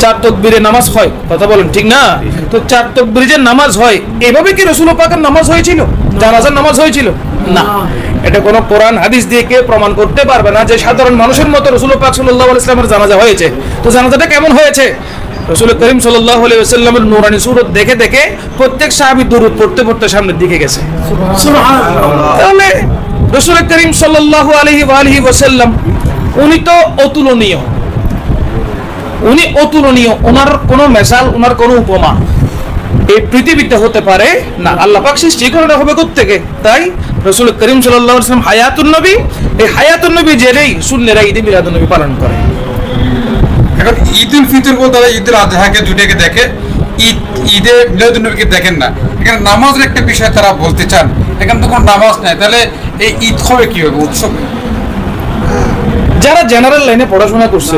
চার তাকবীরে নামাজ হয়, কথা বলেন ঠিক না? তো চার তাকবীরে যে নামাজ হয়, এভাবে কি রাসূল পাকের নামাজ হয়েছিল? জানাজার নামাজ হয়েছিল না। এটা কোনো কোরআন হাদিস দিয়ে কেউ প্রমাণ করতে পারবে না যে সাধারণ মানুষের মতো রাসূল পাক সাল্লাল্লাহু আলাইহি ওয়াসাল্লামের জানাজা হয়েছে। তো জানাজাটা কেমন হয়েছে? রাসূল করিম সাল্লাল্লাহু আলাইহি ওয়াসাল্লামের নূরানি সুরত দেখে দেখে প্রত্যেক সাহাবী দুরূদ পড়তে পড়তে সামনের দিকে গেছে। সুবহানাল্লাহ। তাহলে রাসূল করিম সাল্লাল্লাহু আলাইহি ওয়াসাল্লাম উনি তো অতুলনীয়, উনি অতুলনীয়। ওনার কোনো মেসাল, ওনার কোনো উপমা এই পৃথিবীতে হতে পারে না। আল্লাহ পাক সৃষ্টি করে হবে কোত্থেকে? তাই রাসূল করিম সাল্লাল্লাহু আলাইহি ওয়াসাল্লাম হায়াতুন নবী, এই হায়াতুন নবী জেনেই সুন্নিরা ঈদে মিলাদুন নবী পালন করে। এখন ঈদুল ফিতর বলতে তারা ঈদুল আজহাকে দুটাকে দেখে, ঈদে মিলাদুন নবীকে দেখেন না। এখানে নামাজের একটা বিষয় তারা বলতে চান, এখানে তো কোনো নামাজ নাই, তাহলে এই ঈদ হবে কি হবে, উৎসব? যারা জেনারেল লাইনে পড়াশোনা করছে,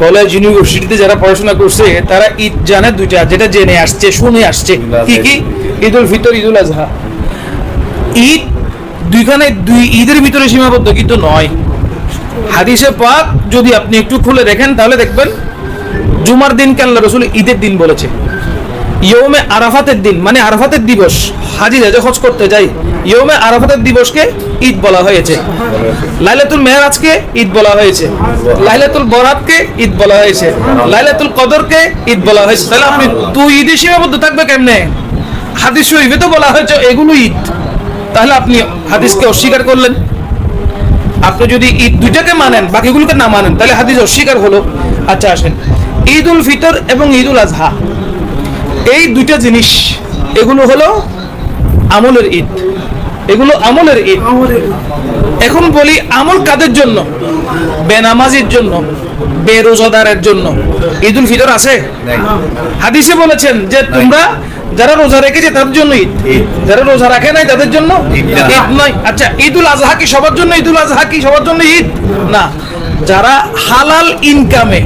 কলেজ ইউনিভার্সিটিতে যারা পড়াশোনা করছে, তারা ঈদ জানে দুইটা, যেটা জেনে আসছে, শুনে আসছে। কি কি? ঈদুল ফিতর, ঈদুল আজহা। ঈদ দুইখানে, দুই ঈদের ভিতরে সীমাবদ্ধ কিন্তু নয়। হাদিসে পাক যদি আপনি একটু খুলে দেখেন তাহলে দেখবেন জুমার দিনকে আল্লাহ রাসূল ঈদের দিন বলেছে। ইয়ৌমে আরাফাতের দিন মানে আরাফাতের দিবস, হাজিরা যে হজ করতে যায়, ইয়ৌমে আরাফাতের দিবসকে ঈদ বলা হয়েছে। লাইলাতুল মেরাজকে ঈদ বলা হয়েছে, লাইলাতুল বরাতকে ঈদ বলা হয়েছে, লাইলাতুল কদরকে ঈদ বলা হয়েছে। তাহলে আপনি তুই ঈদে সীমাবদ্ধ থাকবে কেমনে? হাদিস শরীফে তো বলা হয়েছে এগুলো ঈদ, তাহলে আপনি হাদিসকে অস্বীকার করলেন। আপনি যদি ঈদ দুইটাকে মানেন, বাকিগুলোকে না মানেন, তাহলে হাদিস অস্বীকার হলো। আচ্ছা আসেন, ঈদুল ফিতর এবং ঈদুল আজহা এই দুইটা জিনিস, এগুলো হলো আমলের ঈদ, এগুলো আমলের ঈদ। এখন বলি আমল কাদের জন্য? বেনামাজির জন্য, বেরোজাদারের জন্য ঈদুল ফিতর আছে? হাদিসে বলেছেন যে তোমরা যারা রোজা রেখেছে তাদের জন্য ঈদ, যারা রোজা রাখে নাই তাদের জন্য ঈদ নয়। আচ্ছা, ঈদুল আজহা কি সবার জন্য? ঈদুল আজহা কি সবার জন্য ঈদ না। যারা হালাল ইনকামে,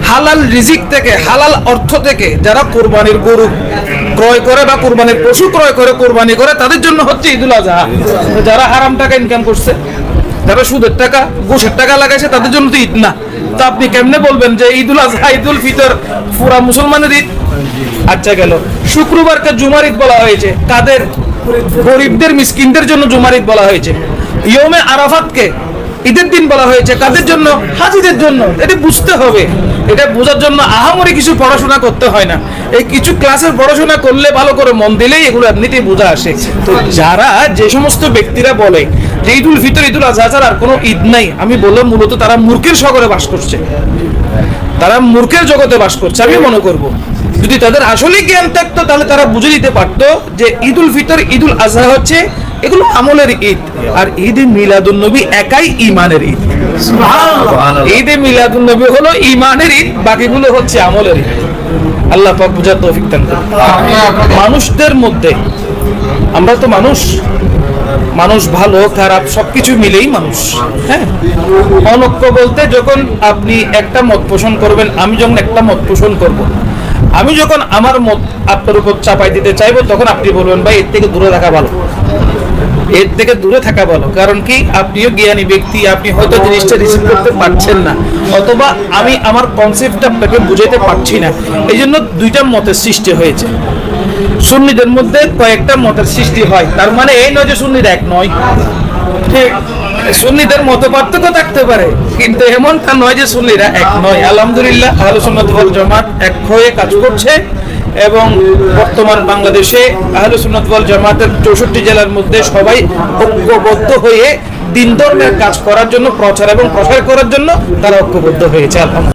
হালাল রিজিক থেকে, হালাল অর্থ থেকে যারা কোরবানির গরু ক্রয় করে বা কোরবানির পশু ক্রয় করে কোরবানি করে, তাদের জন্য হচ্ছে ঈদুল আজহা। যারা হারাম টাকা ইনকাম করছে, যারা সুদের টাকা, ঘুষের টাকা লাগাইছে, তাদের জন্য তো ঈদ না। তো আপনি কেমনে বলবেন যে ঈদুল আজহা, ঈদুল ফিতর পুরা মুসলমানের ঈদ? আচ্ছা গেল, শুক্রবারকে জুমার ঈদ বলা হয়েছে, কাদের? গরিবদের, মিসকিনদের জন্য জুমার ঈদ বলা হয়েছে। ইয়ৌমে আরাফাতকে ঈদের দিন বলা হয়েছে, কাদের জন্য? হাজিদের জন্য। এটা বুঝতে হবে। এটা বোঝার জন্য আহামরি কিছু পড়াশোনা করতে হয় না। এই কিছু ক্লাসের পড়াশোনা করলে, ভালো করে মন দিলেই এগুলো এমনিতেই বোঝা আসে। তো যারা, যে সমস্ত ব্যক্তিরা বলে যে ঈদুল ফিতর, ঈদুল আজহা ছাড়া আর কোনো ঈদ নাই, আমি বললাম মূলত তারা মূর্খের সাগরে বাস করছে, তারা মূর্খের জগতে বাস করছে। আমি মনে করব যদি তাদের আসলে জ্ঞান থাকতো তাহলে তারা বুঝে দিতে পারতো যে ঈদুল ফিতর, ঈদুল আজহা হচ্ছে এগুলো আমলের ঈদ, আর ঈদে মিলাদুন নবী একাই ঈমানের ঈদ। ঈদে মিলাদুন নবী হলো ঈমানের ঈদ, বাকিগুলো হচ্ছে আমলের ঈদ। আল্লাহ পাক বুঝার তৌফিক দান করুন। মানুষদের মধ্যে, আমরা তো মানুষ, মানুষ ভালো খারাপ সবকিছু মিলেই মানুষ। হ্যাঁ, অনৈক্য বলতে যখন আপনি একটা মত পোষণ করবেন, আমি যখন একটা মত পোষণ করব, আমি যখন আমার মত আপনার উপর চাপাই দিতে চাইবো, তখন আপনি বলবেন ভাই এর থেকে দূরে থাকা ভালো, এর থেকে দূরে থাকা ভালো। কারণ কি? আপনিও জ্ঞানী ব্যক্তি, আপনি হয়তো জিনিসটা রিসিভ করতে পারছেন না, অথবা আমি আমার কনসেপ্টটা আপনাকে বুঝাইতে পারছি না। এই জন্য দুইটা মতের সৃষ্টি হয়েছে। সুন্নিদের মধ্যে কয়েকটা মতের সৃষ্টি হয়, তার মানে এই নয় যে সুন্নিরা এক নয়। ঠিক, সুন্নিদের মত পার্থক্য থাকতে পারে, কিন্তু এমনটা নয় যে সুন্নিরা এক নয়। আলহামদুলিল্লাহ, আহলে সুন্নাত ওয়াল জামাত এক হয়ে কাজ করছে, এবং বর্তমান বাংলাদেশে আহলে সুন্নাত ওয়াল জামাতের 64 জেলার মধ্যে সবাই ঐক্যবদ্ধ হয়ে দ্বীন ধর্মের কাজ করার জন্য, প্রচার এবং প্রসার করার জন্য তারা ঐক্যবদ্ধ হয়েছে। আলহামদুলিল্লাহ।